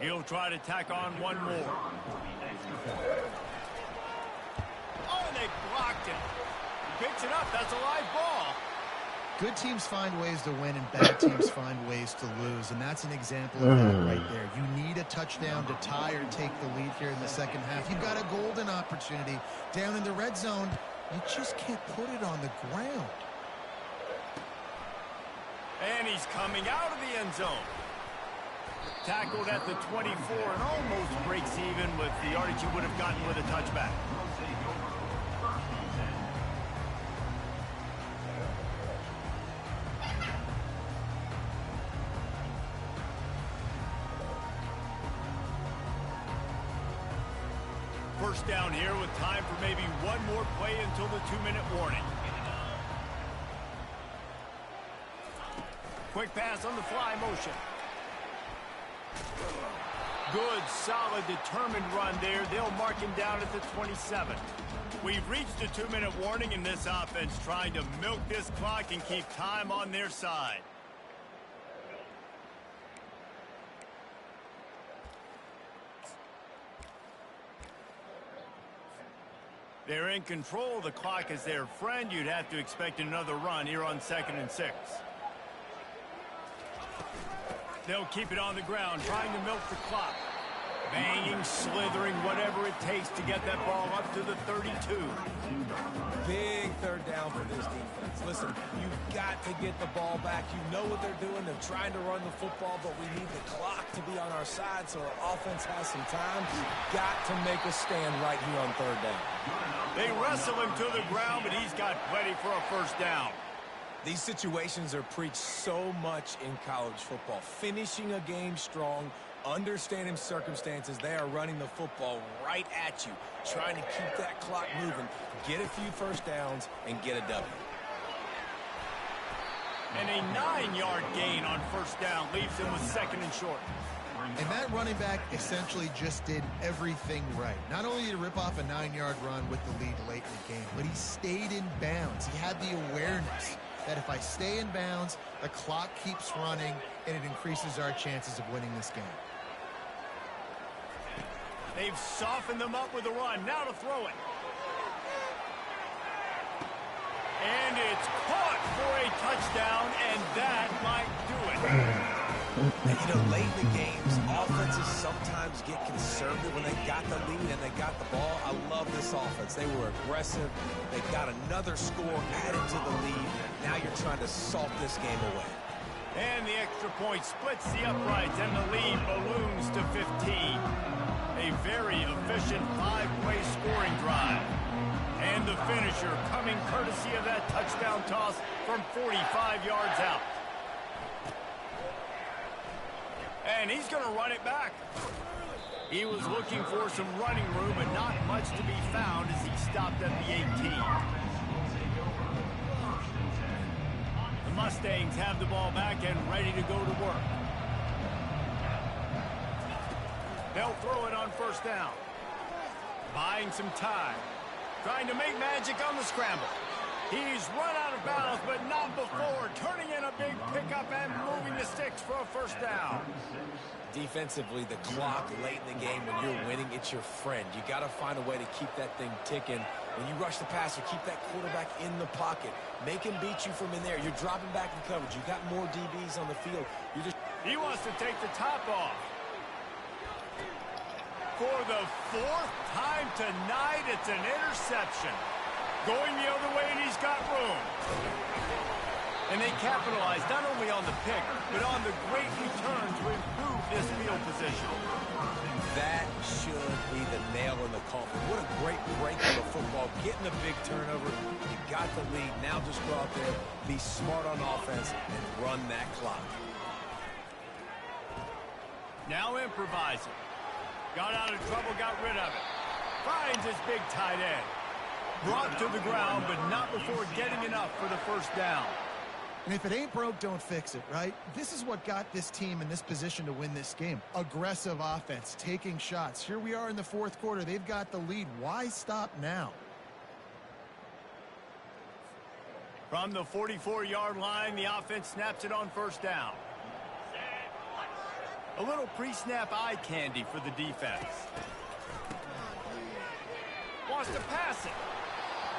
He'll try to tack on one more. Oh, and they blocked it. picks it up. That's a live ball. Good teams find ways to win, and bad teams find ways to lose, and that's an example of that right there. You need a touchdown to tie or take the lead here in the second half. You've got a golden opportunity down in the red zone. You just can't put it on the ground. And he's coming out of the end zone. Tackled at the 24 and almost breaks even with the yardage he would have gotten with a touchback. First down here with time for maybe one more play until the 2-minute warning. Quick pass on the fly motion. Good, solid, determined run there. They'll mark him down at the 27. We've reached the 2-minute warning, and this offense trying to milk this clock and keep time on their side. They're in control. The clock is their friend. You'd have to expect another run here on 2nd and 6. They'll keep it on the ground, trying to milk the clock. Banging, slithering, whatever it takes to get that ball up to the 32. Big third down for this defense. Listen, you've got to get the ball back. You know what they're doing. They're trying to run the football, but we need the clock to be on our side so our offense has some time. You've got to make a stand right here on third down. They wrestle him to the ground, but he's got plenty for a first down. These situations are preached so much in college football. Finishing a game strong, understanding circumstances. They are running the football right at you, trying to keep that clock moving, get a few first downs, and get a W. And a 9-yard gain on first down leaves him with 2nd and short. And that running back essentially just did everything right. Not only did he rip off a 9-yard run with the lead late in the game, but he stayed in bounds. He had the awareness that if I stay in bounds, the clock keeps running, and it increases our chances of winning this game. They've softened them up with a run. Now to throw it. And it's caught for a touchdown, and that might do it. And, you know, late in the games, offenses sometimes get conservative when they got the lead and they got the ball. I love this offense. They were aggressive. They got another score added to the lead. Now you're trying to salt this game away. And the extra point splits the uprights, and the lead balloons to 15. A very efficient 5-play scoring drive. And the finisher coming courtesy of that touchdown toss from 45 yards out. And he's going to run it back. He was looking for some running room, but not much to be found as he stopped at the 18. The Mustangs have the ball back and ready to go to work. They'll throw it on first down. Buying some time. Trying to make magic on the scramble. He's run out of bounds, but not before. Turning in a big pickup and moving the sticks for a first down. Defensively, the clock late in the game, when you're winning, it's your friend. You got to find a way to keep that thing ticking. When you rush the passer, keep that quarterback in the pocket. Make him beat you from in there. You're dropping back in coverage. You got more DBs on the field. He wants to take the top off. For the 4th time tonight, it's an interception. Going the other way, and he's got room. And they capitalize not only on the pick, but on the great return to improve this field position. That should be the nail in the coffin. What a great break of the football. Getting a big turnover. You got the lead. Now just go out there, be smart on offense, and run that clock. Now improvising. Got out of trouble, got rid of it. Finds his big tight end. Brought to the ground, but not before getting enough for the first down. And if it ain't broke, don't fix it, right? This is what got this team in this position to win this game. Aggressive offense, taking shots. Here we are in the 4th quarter. They've got the lead. Why stop now? From the 44-yard line, the offense snaps it on first down. A little pre-snap eye candy for the defense. Wants to pass it.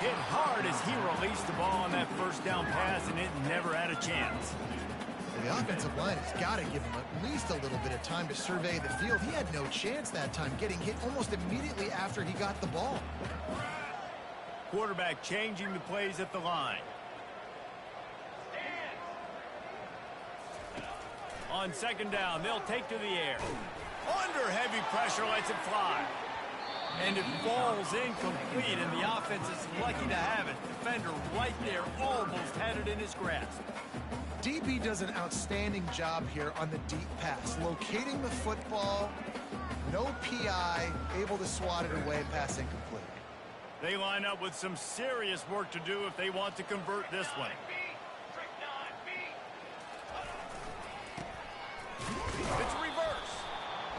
Hit hard as he released the ball on that first down pass, and it never had a chance. The offensive line has got to give him at least a little bit of time to survey the field. He had no chance that time, getting hit almost immediately after he got the ball. Quarterback changing the plays at the line. On second down, they'll take to the air. Under heavy pressure, lets it fly. And it falls incomplete, and the offense is lucky to have it. Defender right there, almost had it in his grasp. DB does an outstanding job here on the deep pass, locating the football, no PI, able to swat it away, pass incomplete. They line up with some serious work to do if they want to convert this one. It's reverse.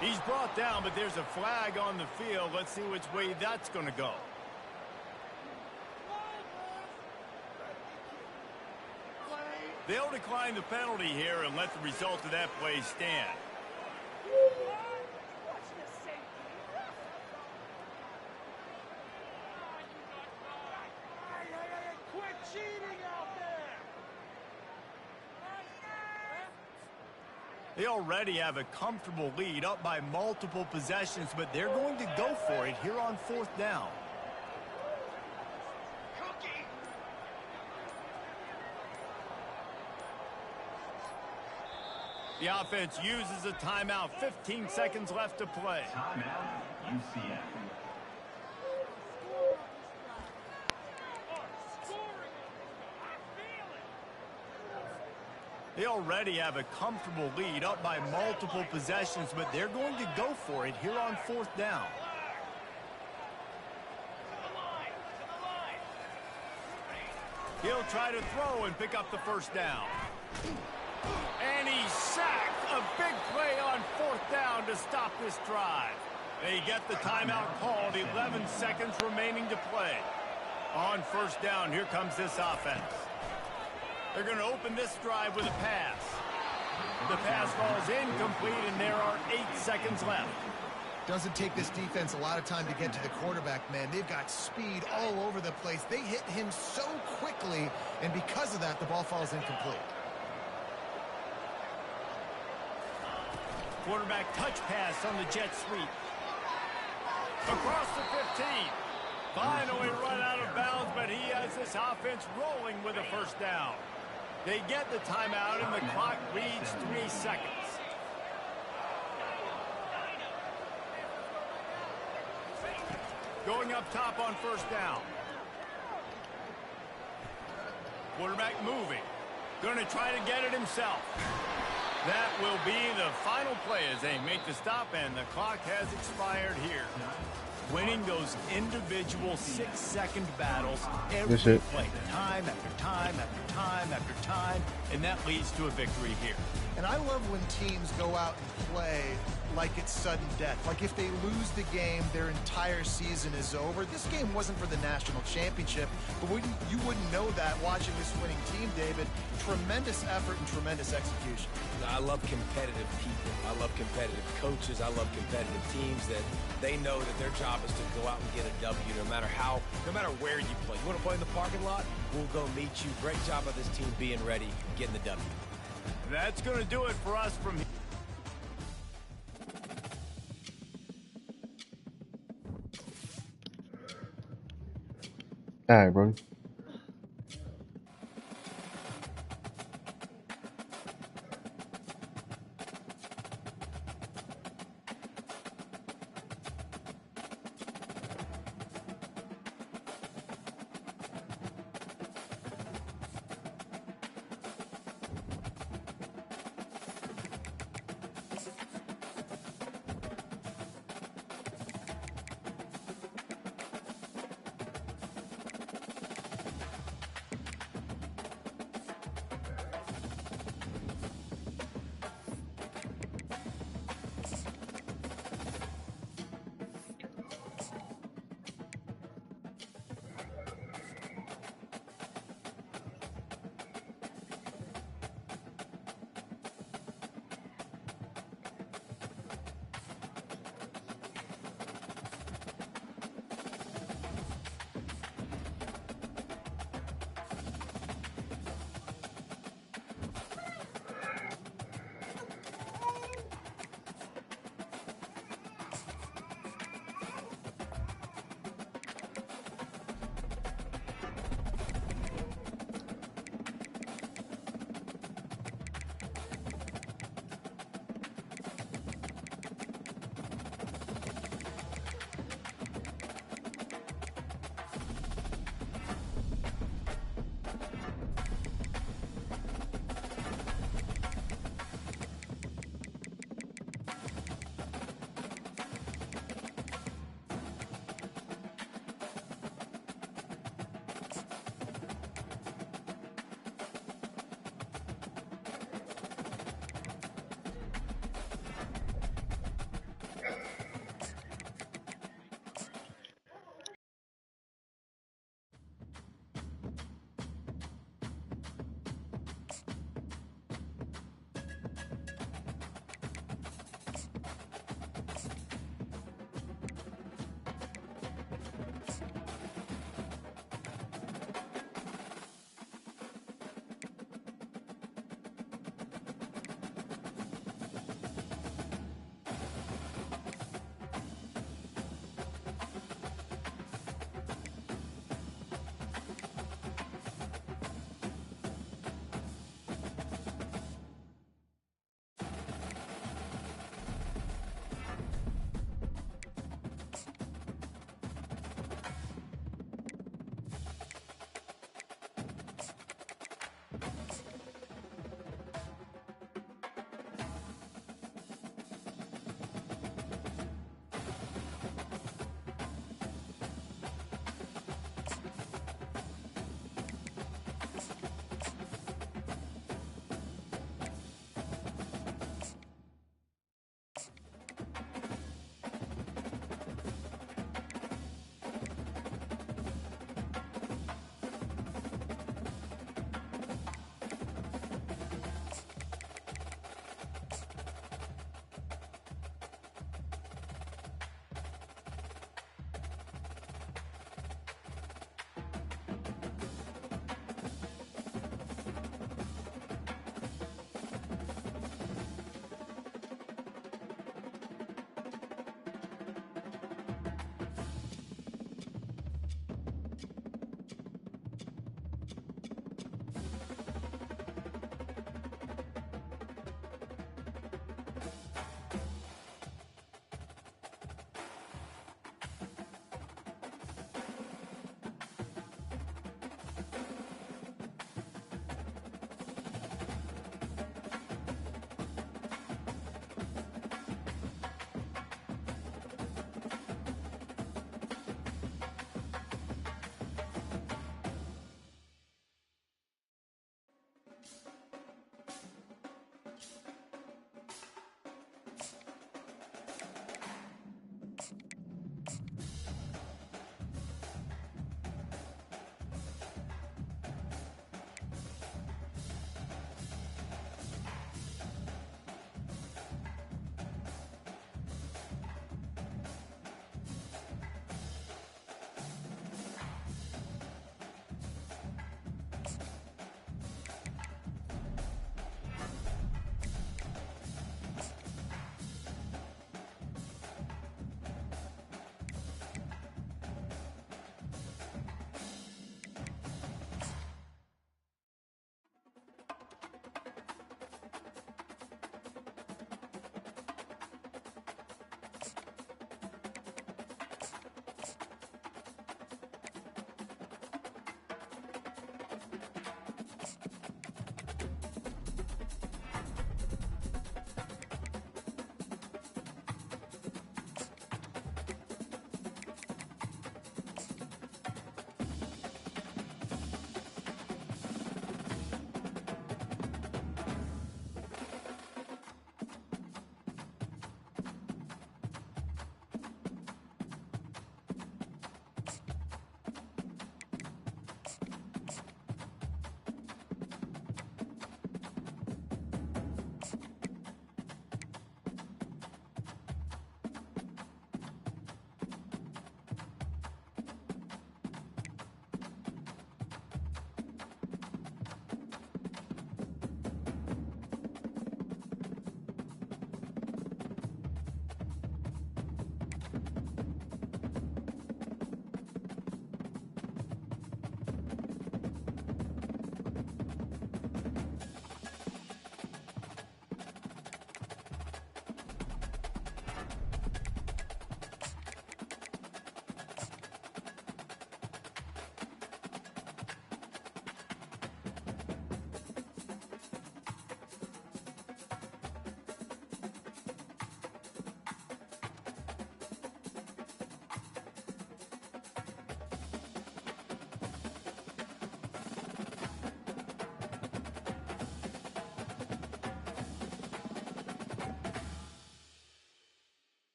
He's brought down, but there's a flag on the field. Let's see which way that's going to go. They'll decline the penalty here and let the result of that play stand. Quit cheating out there! They already have a comfortable lead, up by multiple possessions, but they're going to go for it here on fourth down. The offense uses a timeout. 15 seconds left to play. Timeout, UCF. They already have a comfortable lead, up by multiple possessions, but they're going to go for it here on fourth down. He'll try to throw and pick up the first down. And he's sacked. A big play on fourth down to stop this drive. They get the timeout called. 11 seconds remaining to play. On first down, here comes this offense. They're going to open this drive with a pass. The pass falls incomplete, and there are 8 seconds left. Doesn't take this defense a lot of time to get to the quarterback, man. They've got speed all over the place. They hit him so quickly, and because of that, the ball falls incomplete. Quarterback touch pass on the jet sweep. Across the 15. Finally run out of bounds, but he has this offense rolling with a first down. They get the timeout, and the clock reads 3 seconds. Going up top on first down. Quarterback moving. Going to try to get it himself. That will be the final play as they make the stop, and the clock has expired here. Winning those individual 6-second battles every play, time after time after time after time, and that leads to a victory here. And I love when teams go out and play like it's sudden death. Like if they lose the game, their entire season is over. This game wasn't for the national championship, but you wouldn't know that watching this winning team, David. Tremendous effort and tremendous execution. I love competitive people. I love competitive coaches. I love competitive teams that they know that their job is to go out and get a W no matter where you play. You want to play in the parking lot? We'll go meet you. Great job of this team being ready, getting the W. That's going to do it for us from here. All right, bro.